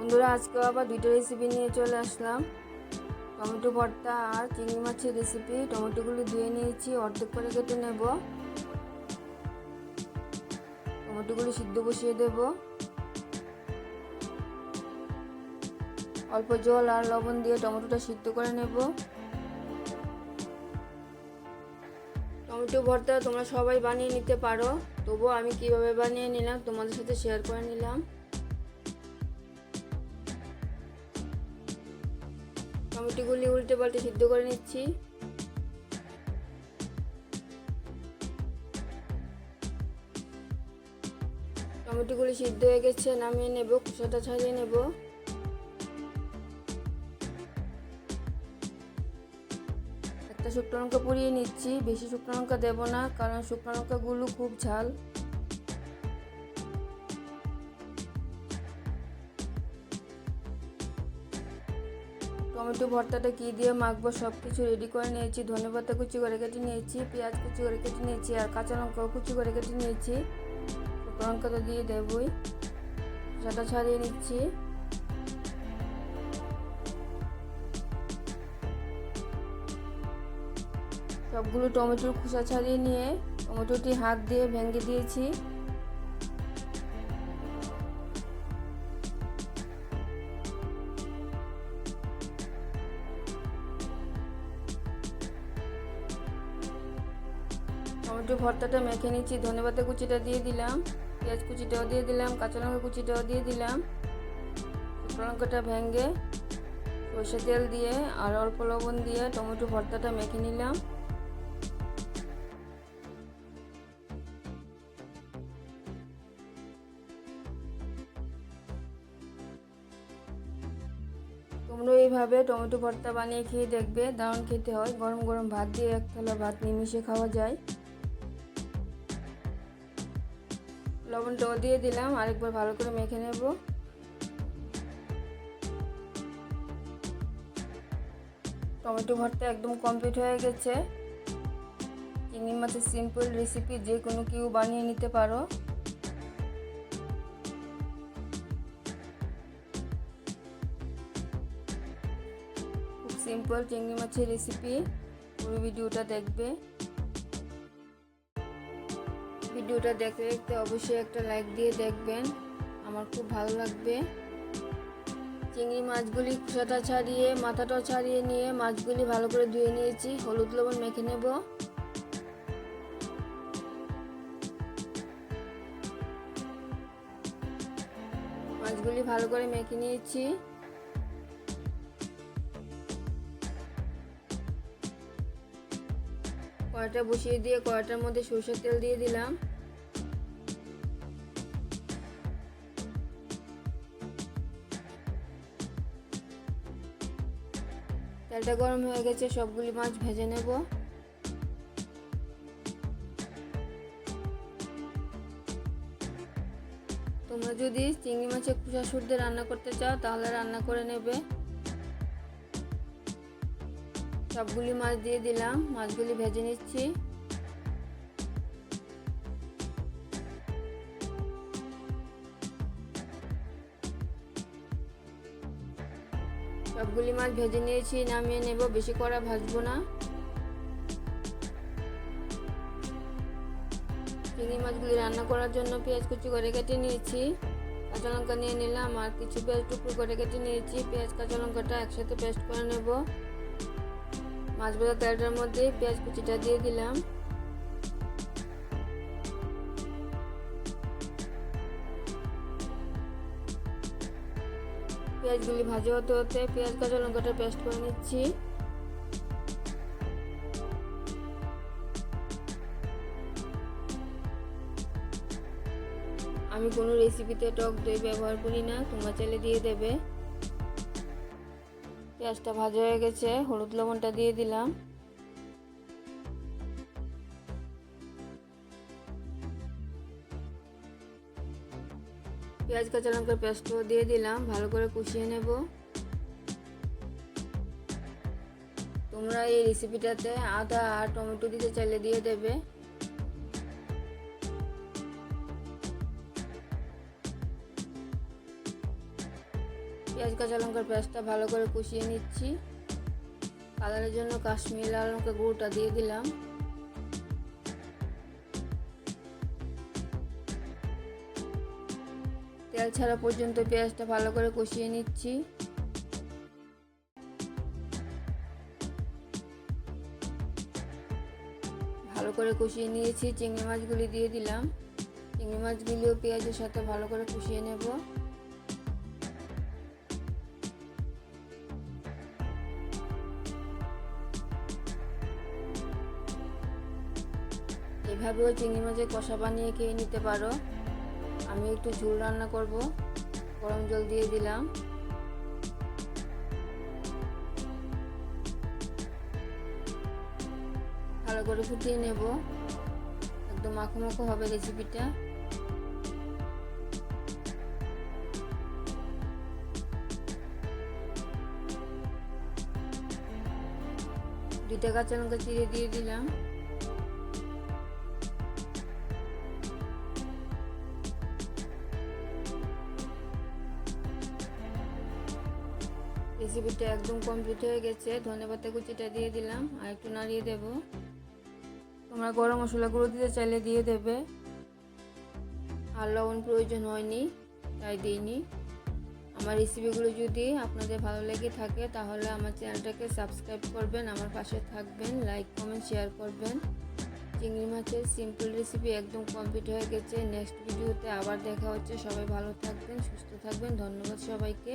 বন্ধুরা, আজকে আবার দুইটা রেসিপি নিয়ে চলে আসলাম। টমেটো ভর্তা আর চিংড়ি মাছের রেসিপি। টমেটোগুলি ধুয়ে নিয়েছি, অর্ধেক করে কেটে নেব। টমেটোগুলি সিদ্ধ বসিয়ে দেব। অল্প জল আর লবণ দিয়ে টমেটোটা সিদ্ধ করে নেব। টমেটো ভর্তা তোমরা সবাই বানিয়ে নিতে পারো, তবুও আমি কিভাবে বানিয়ে নিলাম তোমাদের সাথে শেয়ার করে নিলাম। টমেটোগুলি উল্টে পাল্টে সিদ্ধ করে নিচ্ছি। টমেটোগুলি সিদ্ধ হয়ে গেছে, নামিয়ে নেব, খোসাটা ছাড়িয়ে নেব। একটা শুকনো লঙ্কা পুড়িয়ে নিচ্ছি, বেশি শুকনো লঙ্কা দেবো না, কারণ শুকনো লঙ্কাগুলো খুব ঝাল। টমেটো ভর্তাটা কী দিয়ে মাখবো সব কিছু রেডি করে নিয়েছি। ধনেপাতা কুচি করে কেটে নিয়েছি, পেঁয়াজ কুচি করে কেটে নিয়েছি, আর কাঁচা লঙ্কাও কুচি করে কেটে নিয়েছি। শুকনো লঙ্কা তো দিয়ে দেবই। খোসাটা ছাড়িয়ে নিচ্ছি। সবগুলো টমেটোর খোসা ছাড়িয়ে নিয়ে টমেটোটি হাত দিয়ে ভেঙে দিয়েছি। টমেটো ভর্তাটা মেখে নিচ্ছি। ধনেপাতা কুচিটা দিয়ে দিলাম, পেঁয়াজ কুচিটাও দিয়ে দিলাম, কাঁচা লঙ্কা কুচিটাও দিয়ে দিলাম। শুকনো লঙ্কাটা ভেঙে সরষে তেল দিয়ে আর অল্প লবণ দিয়ে টমেটো ভর্তাটা মেখে নিলাম। তোমরা এইভাবে টমেটো ভর্তা বানিয়ে খেয়ে দেখবে, দারুণ খেতে হয়। গরম গরম ভাত দিয়ে এক থালা ভাত নিমিশে খাওয়া যায়। লবণটাও দিয়ে দিলাম, আরেকবার ভালো করে মেখে নেব। টমেটো ভর্তা একদম কমপ্লিট হয়ে গেছে। চিংড়ি মাছের সিম্পল রেসিপি, যে কোনো কেউ বানিয়ে নিতে পারো। খুব সিম্পল চিংড়ি মাছের রেসিপি। পুরো ভিডিওটা দেখবে। ভিডিওটা দেখতে দেখতে অবশ্যই একটা লাইক দিয়ে দেখবেন, আমার খুব ভালো লাগবে। চিংড়ি মাছগুলি খোসাটা ছাড়িয়ে মাথাটাও ছাড়িয়ে নিয়ে মাছগুলি ভালো করে ধুয়ে নিয়েছি। হলুদ লবণ মেখে নেব। মাছগুলি ভালো করে মেখে নিয়েছি। কড়াইটা বসিয়ে দিয়ে কড়াইটার মধ্যে সরষের তেল দিয়ে দিলাম। তেলটা গরম হয়ে গেছে, সবগুলি মাছ ভেজে নেব। তোমরা যদি চিংড়ি মাছের খোসা শুদ্ধ রান্না করতে চাও তাহলে রান্না করে নেবে। সবগুলি মাছ দিয়ে দিলাম, মাছগুলি ভেজে নিচ্ছি। সবগুলি মাছ ভেজে নিয়েছি, নামিয়ে নেব। বেশি কড়া ভাজবো না। চিংড়ি মাছগুলি রান্না করার জন্য পেঁয়াজ কুচি করে কেটে নিয়েছি, কাঁচা লঙ্কা নিয়ে নিলাম, আর কিছু পেঁয়াজ টুকরো করে কেটে নিয়েছি। পেঁয়াজ কাঁচা লঙ্কাটা একসাথে পেস্ট করে নেব। মাছ ভাজা তেলটার মধ্যে পেঁয়াজ কুচিটা দিয়ে দিলাম। পেঁয়াজগুলি ভাজা হতে হতে পেঁয়াজ কাঁচা লঙ্কাটা পেস্ট করে নিচ্ছি। আমি কোনো রেসিপিতে টক দই ব্যবহার করি না, তোমরা চাইলে দিয়ে দেবে। পেঁয়াজটা ভাজা হয়ে গেছে, হলুদ লবণটা দিয়ে দিলাম। পেঁয়াজ কাঁচা লঙ্কার পেস্টও দিয়ে দিলাম, ভালো করে কষিয়ে নেব। তোমরা এই রেসিপিটাতে আদা আর টমেটো দিতে চাইলে দিয়ে দেবে। পেঁয়াজ কাঁচা লঙ্কার পেঁয়াজটা ভালো করে কষিয়ে নিচ্ছি। কালারের জন্য কাশ্মীরি লাল লঙ্কা গুঁড়োটা দিয়ে দিলাম। তেল ছাড়া পর্যন্ত পেঁয়াজটা ভালো করে কষিয়ে নিচ্ছি। ভালো করে কষিয়ে নিয়েছি। চিংড়ি মাছগুলি দিয়ে দিলাম। চিংড়ি মাছগুলিও পেঁয়াজের সাথে ভালো করে কষিয়ে নেব। এভাবেও চিংড়ি মাছের কষা বানিয়ে খেয়ে নিতে পারো। আমি একটু ঝোল রান্না করব। গরম জল দিয়ে দিলাম। ভালো করে ফুটিয়ে নেব। একদম মাখো মাখো হবে রেসিপিটা। দুইটা কাঁচা লঙ্কা চিড়ে দিয়ে দিলাম। রেসিপিটা একদম কমপ্লিট হয়ে গেছে। ধনেপাতা কুচিটা দিয়ে দিলাম আর একটু নাড়িয়ে দেব। তোমরা গরম মশলা গুঁড়ো দিতে চাইলে দিয়ে দেবে। আর লবণ প্রয়োজন হয়নি, তাই দিইনি। আমার রেসিপিগুলো যদি আপনাদের ভালো লেগে থাকে তাহলে আমার চ্যানেলটাকে সাবস্ক্রাইব করবেন, আমার পাশে থাকবেন, লাইক কমেন্ট শেয়ার করবেন। চিংড়ি মাছের সিম্পল রেসিপি একদম কমপ্লিট হয়ে গেছে। নেক্সট ভিডিওতে আবার দেখা হচ্ছে। সবাই ভালো থাকবেন, সুস্থ থাকবেন। ধন্যবাদ সবাইকে।